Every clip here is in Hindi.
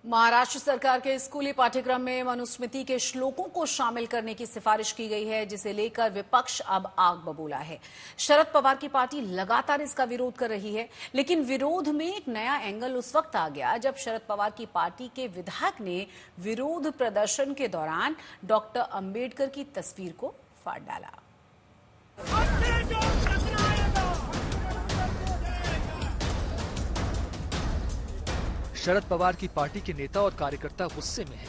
महाराष्ट्र सरकार के स्कूली पाठ्यक्रम में मनुस्मृति के श्लोकों को शामिल करने की सिफारिश की गई है, जिसे लेकर विपक्ष अब आग बबूला है। शरद पवार की पार्टी लगातार इसका विरोध कर रही है, लेकिन विरोध में एक नया एंगल उस वक्त आ गया जब शरद पवार की पार्टी के विधायक ने विरोध प्रदर्शन के दौरान डॉक्टर अंबेडकर की तस्वीर को फाड़ डाला। शरद पवार की पार्टी के नेता और कार्यकर्ता गुस्से में हैं।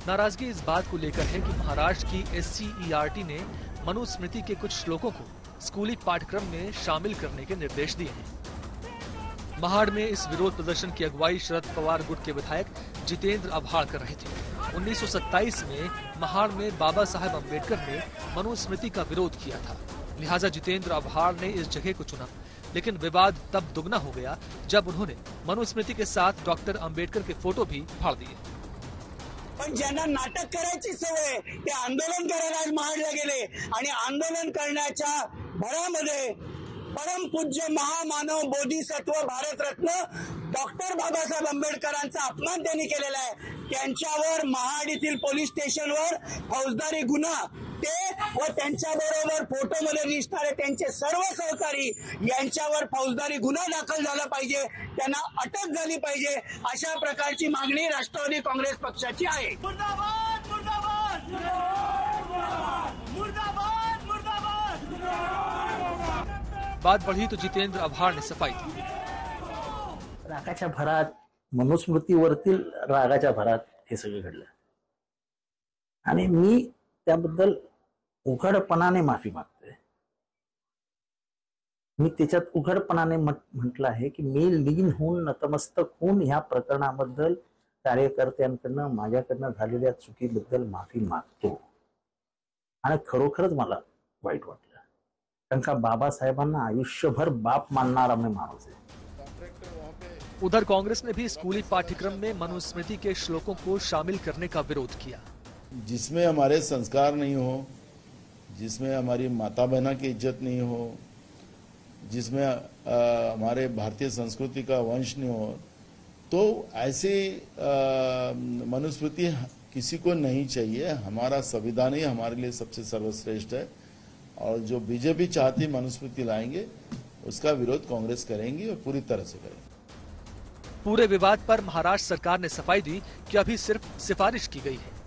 नाराजगी इस बात को लेकर है कि महाराष्ट्र की SCERT ने मनुस्मृति के कुछ श्लोकों को स्कूली पाठ्यक्रम में शामिल करने के निर्देश दिए हैं। महाड़ में इस विरोध प्रदर्शन की अगुवाई शरद पवार गुट के विधायक जितेंद्र अभाड़ कर रहे थे। 1927 में महाड़ में बाबा साहेब अम्बेडकर ने मनुस्मृति का विरोध किया था, लिहाजा जितेंद्र अभाड़ ने इस जगह को चुना। लेकिन विवाद तब दुगना हो गया जब उन्होंने मनुस्मृति के साथ डॉक्टर अंबेडकर के फोटो भी फाड़ दिए। पण ज्यांना नाटक करायची सवय ते आंदोलन करायला आज महाडला गेले आणि आंदोलन करण्याच्या भरामध्ये परमपूज्य महामानव बोधिसत्व भारतरत्न डॉक्टर बाबासाहेब आंबेडकरांचा अपमान त्यांनी केलेला आहे। त्यांच्यावर महाड येथील पोलीस स्टेशनवर फौजदारी गुन्हा ते व त्यांच्याबरोबर फोटोमध्ये दिसणारे त्यांचे सर्व सहकारी यांच्यावर फौजदारी गुन्हा दाखल झाला पाहिजे, त्यांना अटक झाली पाहिजे, अशा प्रकारची मागणी राष्ट्रवादी काँग्रेस पक्षाची आहे। मुर्दाबाद मुर्दाबाद मुर्दाबाद मुर्दाबाद। बात बढ़ी तो जितेंद्र अभाड़ ने सफाई दी। रागाच्या भरात, मनुस्मृतीवरतील रागाच्या भरात हे सगळं घडलं आणि मी त्याबद्दल उघडपणाने माफी मागतोय। मी त्याच्यात उघडपणाने म्हटलं आहे की मी लीन होऊन नतमस्तक होऊन ह्या प्रकरणाबद्दल कार्यकर्त्यांकडनं माझ्याकडनं झालेल्या चुकीबद्दल माफी मागतो आणि खरोखरच मला वाईट वाटलं, कारण का बाबासाहेबांना आयुष्यभर बाप मानणारा मी माणूस आहे। उधर कांग्रेस ने भी स्कूली पाठ्यक्रम में मनुस्मृति के श्लोकों को शामिल करने का विरोध किया। जिसमें हमारे संस्कार नहीं हो, जिसमें हमारी माता बहना की इज्जत नहीं हो, जिसमें हमारे भारतीय संस्कृति का वंश नहीं हो, तो ऐसी मनुस्मृति किसी को नहीं चाहिए। हमारा संविधान ही हमारे लिए सबसे सर्वश्रेष्ठ है और जो बीजेपी चाहती मनुस्मृति लाएंगे उसका विरोध कांग्रेस करेंगी और पूरी तरह से करेंगे। पूरे विवाद पर महाराष्ट्र सरकार ने सफाई दी कि अभी सिर्फ सिफारिश की गई है।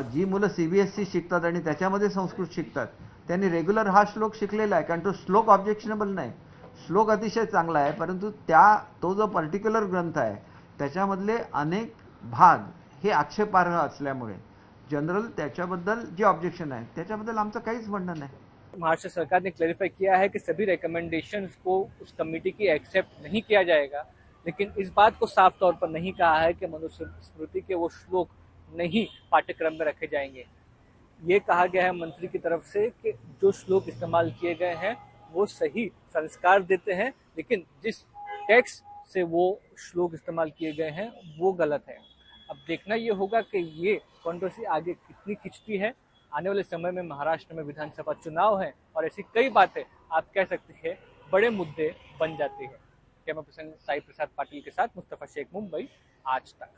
जी मुलं CBSE शिकतात आणि त्याच्यामध्ये संस्कृत शिकतात त्यांनी रेग्युलर हा श्लोक शिकलेला आहे, कारण तो श्लोक ऑब्जेक्शनेबल नाही, श्लोक अतिशय चांगला आहे, परंतु तो जो पर्टिक्युलर ग्रंथ आहे त्याच्यामधले अनेक भाग हे आक्षेपार्ह असल्यामुळे जनरल त्याच्याबद्दल जे ऑब्जेक्शन आहे त्याच्याबद्दल आमचं काहीच म्हणणं नाही। महाराष्ट्र सरकार ने क्लैरिफाई किया है कि सभी रिकमेंडेशंस को उस कमेटी की एक्सेप्ट नहीं किया जाएगा, लेकिन इस बात को साफ तौर पर नहीं कहा है कि मनुस्मृति के वो श्लोक नहीं पाठ्यक्रम में रखे जाएंगे। ये कहा गया है मंत्री की तरफ से कि जो श्लोक इस्तेमाल किए गए हैं वो सही संस्कार देते हैं, लेकिन जिस टेक्स्ट से वो श्लोक इस्तेमाल किए गए हैं वो गलत है। अब देखना ये होगा कि ये कंट्रोवर्सी आगे कितनी खिंचती है। आने वाले समय में महाराष्ट्र में विधानसभा चुनाव है और ऐसी कई बातें आप कह सकते हैं बड़े मुद्दे बन जाती है। कैमरा पर्सन साई प्रसाद पाटिल के साथ मुस्तफा शेख, मुंबई, आज तक।